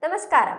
നമസ്കാരം.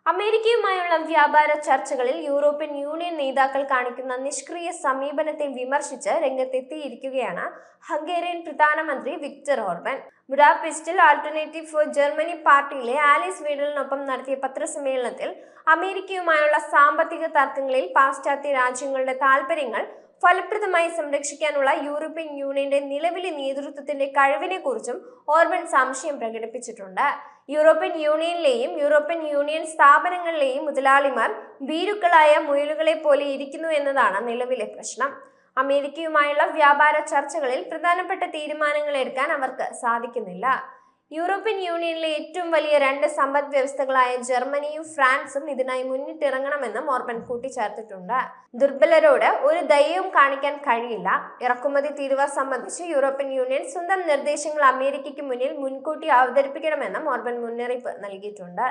അമേരിക്കയുമായുള്ള വ്യാപാര ചർച്ചകളിൽ യൂറോപ്യൻ യൂണിയൻ നേതാക്കൾ കാണിക്കുന്ന നിഷ്ക്രിയ സമീപനത്തെ വിമർശിച്ച് രംഗത്തെത്തിയിരിക്കുകയാണ് ഹംഗേറിയൻ പ്രധാനമന്ത്രി വിക്ടർ ഓർബൻ. ബുഡാപെസ്റ്റിൽ ആൾട്ടർനേറ്റീവ് ഫോർ ജർമ്മനി പാർട്ടിയിലെ ആലിസ് വീഡലിനൊപ്പം നടത്തിയ പത്രസമ്മേളനത്തിൽ അമേരിക്കയുമായുള്ള സാമ്പത്തിക തർക്കങ്ങളിൽ പാശ്ചാത്യ രാജ്യങ്ങളുടെ താൽപര്യങ്ങൾ ഫലപ്രദമായി സംരക്ഷിക്കാനുള്ള യൂറോപ്യൻ യൂണിയന്റെ നിലവിലെ നേതൃത്വത്തിന്റെ കഴിവിനെക്കുറിച്ചും ഓർബൻ സംശയം പ്രകടിപ്പിച്ചിട്ടുണ്ട്. യൂറോപ്യൻ യൂണിയനിലെയും യൂറോപ്യൻ യൂണിയൻ സ്ഥാപനങ്ങളിലെയും മുതലാളിമാർ ഭീരുക്കളായ മുയലുകളെ പോലെ ഇരിക്കുന്നു എന്നതാണ് നിലവിലെ പ്രശ്നം. അമേരിക്കയുമായുള്ള വ്യാപാര ചർച്ചകളിൽ പ്രധാനപ്പെട്ട തീരുമാനങ്ങൾ എടുക്കാൻ അവർക്ക് സാധിക്കുന്നില്ല. യൂറോപ്യൻ യൂണിയനിലെ ഏറ്റവും വലിയ രണ്ട് സമ്പദ് വ്യവസ്ഥകളായ ജർമ്മനിയും ഫ്രാൻസും ഇതിനായി മുന്നിട്ടിറങ്ങണമെന്നും ഓർബൻ കൂട്ടിച്ചേർത്തിട്ടുണ്ട്. ദുർബലരോട് ഒരു ദയവും കാണിക്കാൻ കഴിയില്ല. ഇറക്കുമതി തീരുവ സംബന്ധിച്ച് യൂറോപ്യൻ യൂണിയൻ സ്വന്തം നിർദ്ദേശങ്ങൾ അമേരിക്കയ്ക്ക് മുന്നിൽ മുൻകൂട്ടി അവതരിപ്പിക്കണമെന്നും ഓർബൻ മുന്നറിയിപ്പ് നൽകിയിട്ടുണ്ട്.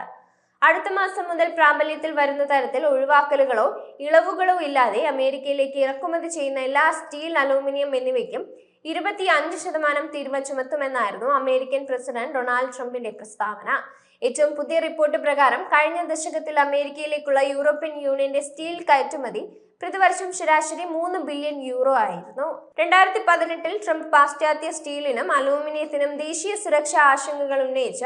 അടുത്ത മാസം മുതൽ പ്രാബല്യത്തിൽ വരുന്ന തരത്തിൽ ഒഴിവാക്കലുകളോ ഇളവുകളോ ഇല്ലാതെ അമേരിക്കയിലേക്ക് ഇറക്കുമതി ചെയ്യുന്ന എല്ലാ സ്റ്റീൽ, അലൂമിനിയം എന്നിവയ്ക്കും 25% തീരുവ ചുമത്തുമെന്നായിരുന്നു അമേരിക്കൻ പ്രസിഡന്റ് ഡൊണാൾഡ് ട്രംപിന്റെ പ്രസ്താവന. ഏറ്റവും പുതിയ റിപ്പോർട്ട് പ്രകാരം കഴിഞ്ഞ ദശകത്തിൽ അമേരിക്കയിലേക്കുള്ള യൂറോപ്യൻ യൂണിയന്റെ സ്റ്റീൽ കയറ്റുമതി പ്രതിവർഷം ശരാശരി 3 ബില്യൺ യൂറോ ആയിരുന്നു. 2018-ൽ ട്രംപ് പാശ്ചാത്യ സ്റ്റീലിനും അലൂമിനിയത്തിനും ദേശീയ സുരക്ഷാ ആശങ്കകൾ ഉന്നയിച്ച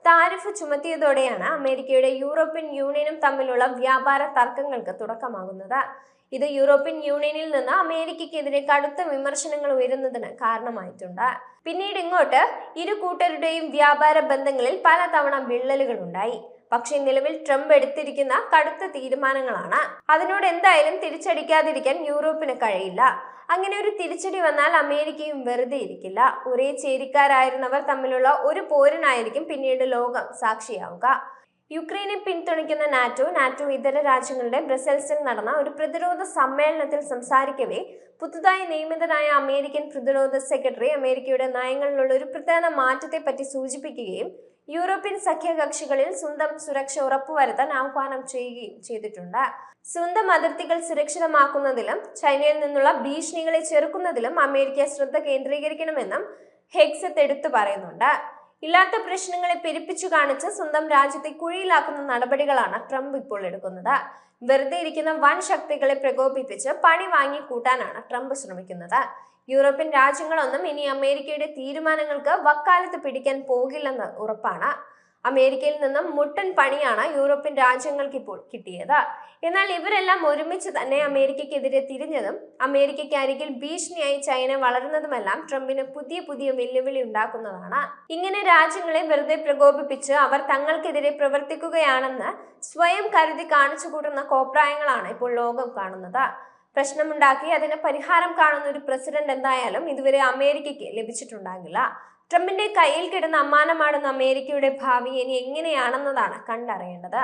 താരിഫ് ചുമത്തിയതോടെയാണ് അമേരിക്കയുടെ യൂറോപ്യൻ യൂണിയനും തമ്മിലുള്ള വ്യാപാര തർക്കങ്ങൾക്ക് തുടക്കമാകുന്നത്. ഇത് യൂറോപ്യൻ യൂണിയനിൽ നിന്ന് അമേരിക്കയ്ക്കെതിരെ കടുത്ത വിമർശനങ്ങൾ ഉയരുന്നതിന് കാരണമായിട്ടുണ്ട്. പിന്നീട് ഇങ്ങോട്ട് ഇരു കൂട്ടരുടെയും വ്യാപാര ബന്ധങ്ങളിൽ പലതവണ വിള്ളലുകൾ ഉണ്ടായി. പക്ഷേ നിലവിൽ ട്രംപ് എടുത്തിരിക്കുന്ന കടുത്ത തീരുമാനങ്ങളാണ്. അതിനോട് എന്തായാലും തിരിച്ചടിക്കാതിരിക്കാൻ യൂറോപ്പിന് കഴിയില്ല. അങ്ങനെ ഒരു തിരിച്ചടി വന്നാൽ അമേരിക്കയും വെറുതെ ഇരിക്കില്ല. ഒരേ ചേരിക്കാരായിരുന്നവർ തമ്മിലുള്ള ഒരു പോരിനായിരിക്കും പിന്നീട് ലോകം സാക്ഷിയാവുക. യുക്രൈനെ പിന്തുണയ്ക്കുന്ന നാറ്റോ ഇതര രാജ്യങ്ങളുടെ ബ്രസൽസിൽ നടന്ന ഒരു പ്രതിരോധ സമ്മേളനത്തിൽ സംസാരിക്കവേ പുതുതായി നിയമിതനായ അമേരിക്കൻ പ്രതിരോധ സെക്രട്ടറി അമേരിക്കയുടെ നയങ്ങളിലുള്ള ഒരു പ്രധാന മാറ്റത്തെ പറ്റി സൂചിപ്പിക്കുകയും യൂറോപ്യൻ സഖ്യകക്ഷികളിൽ സ്വന്തം സുരക്ഷ ഉറപ്പുവരുത്താൻ ആഹ്വാനം ചെയ്യുകയും ചെയ്തിട്ടുണ്ട്. സ്വന്തം അതിർത്തികൾ സുരക്ഷിതമാക്കുന്നതിലും ചൈനയിൽ നിന്നുള്ള ഭീഷണികളെ ചെറുക്കുന്നതിലും അമേരിക്ക ശ്രദ്ധ കേന്ദ്രീകരിക്കണമെന്നും ഹെഗ്സത്ത് എടുത്തു പറയുന്നുണ്ട്. ഇല്ലാത്ത പ്രശ്നങ്ങളെ പെരുപ്പിച്ചു കാണിച്ച് സ്വന്തം രാജ്യത്തെ കുഴിയിലാക്കുന്ന നടപടികളാണ് ട്രംപ് ഇപ്പോൾ എടുക്കുന്നത്. വെറുതെ ഇരിക്കുന്ന വൻ ശക്തികളെ പ്രകോപിപ്പിച്ച് പണി വാങ്ങി കൂട്ടാനാണ് ട്രംപ് ശ്രമിക്കുന്നത്. യൂറോപ്യൻ രാജ്യങ്ങളൊന്നും ഇനി അമേരിക്കയുടെ തീരുമാനങ്ങൾക്ക് വക്കാലത്ത് പിടിക്കാൻ പോകില്ലെന്ന് ഉറപ്പാണ്. അമേരിക്കയിൽ നിന്നും മുട്ടൻ പണിയാണ് യൂറോപ്യൻ രാജ്യങ്ങൾക്ക് ഇപ്പോൾ കിട്ടിയത്. എന്നാൽ ഇവരെല്ലാം ഒരുമിച്ച് തന്നെ അമേരിക്കയ്ക്കെതിരെ തിരിഞ്ഞതും അമേരിക്കയ്ക്ക് അരികിൽ ഭീഷണിയായി ചൈന വളരുന്നതുമെല്ലാം ട്രംപിന് പുതിയ വെല്ലുവിളി ഉണ്ടാക്കുന്നതാണ്. ഇങ്ങനെ രാജ്യങ്ങളെ വെറുതെ പ്രകോപിപ്പിച്ച് അവർ തങ്ങൾക്കെതിരെ പ്രവർത്തിക്കുകയാണെന്ന് സ്വയം കരുതി കാണിച്ചു കൂട്ടുന്ന കോപ്രായങ്ങളാണ് ഇപ്പോൾ ലോകം കാണുന്നത്. പ്രശ്നമുണ്ടാക്കി അതിന് പരിഹാരം കാണുന്ന ഒരു പ്രസിഡന്റ് എന്തായാലും ഇതുവരെ അമേരിക്കയ്ക്ക് ലഭിച്ചിട്ടുണ്ടാകില്ല. ട്രംപിന്റെ കയ്യിൽ കിടന്ന അമ്മാനമാടുന്ന അമേരിക്കയുടെ ഭാവി ഇനി എങ്ങനെയാണെന്നതാണ് കണ്ടറിയേണ്ടത്.